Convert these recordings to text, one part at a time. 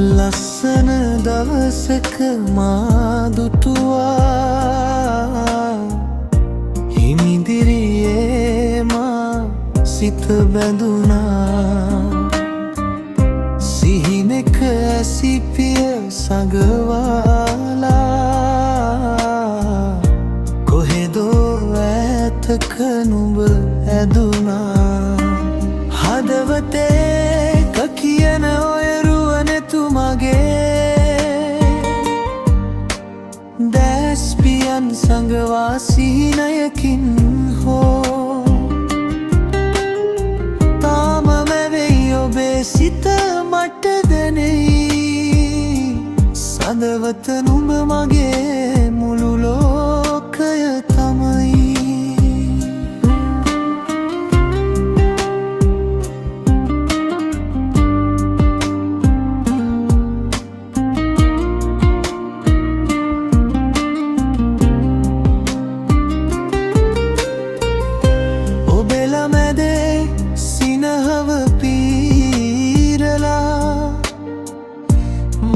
ලස්සන දවසක මා දුටුවා හිමිදිරියේ මා සිත බැඳුනා සිහිනෙක ඇසිපිය සඟවාලා කොහෙදෝ ඈතක නුඹ ඇදුනා හදවතේ කියන ඔය රුවනෙතුමගේ දැස්පියන් සඟවා සිහිනයකින් හෝ තාම මැවෙයි ඔබේ සිත මට දැනෙයි සඳවත නුඹ මගේ මුළු ලෝකය තමයි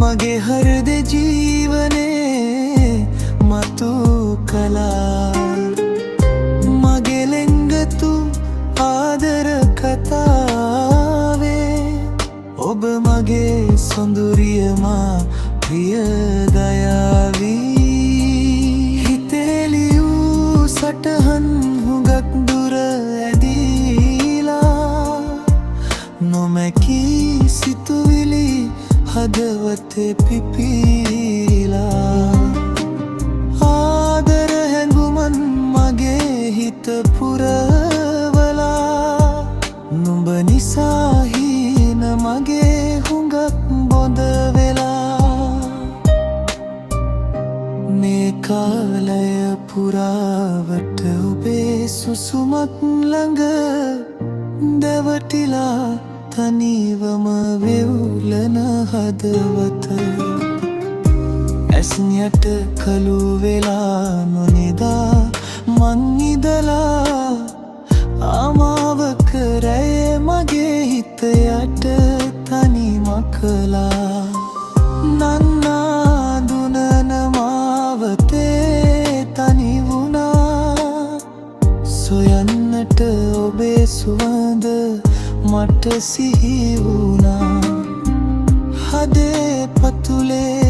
මගේ හෘද ජීවනේ මතු කලා මගේ ලෙංගතු ආදර කතාවේ ඔබ මගේ සොඳුරිය මා ප්‍රිය දයාවී හිතෙලියූ සටහන් හුඟක් දුර ඇදීලා නොමැකී සිතුවිලි හදවතේ පිපිරිලා ආදර හැඟුමන් මගේ හිත පුරවලා නුඹ නිසා හීන මගේ හුඟක් බොඳ වෙලා මේ කාලය පුරාවට ඔබේ සුසුමක් ළඟ දැවටිලා තනිවම වෙවුලන හදවත ඇස්නියට කළු වෙලා නොනිදා මං ඉදලා ආමාවක රැයේ මගේ හිත යට තනි මකලා නන්නා දුනන මාවතේ තනි වුණා සොයන්නට ඔබේ සුවඳ මට සිහි වුණා හදේ පතුලේ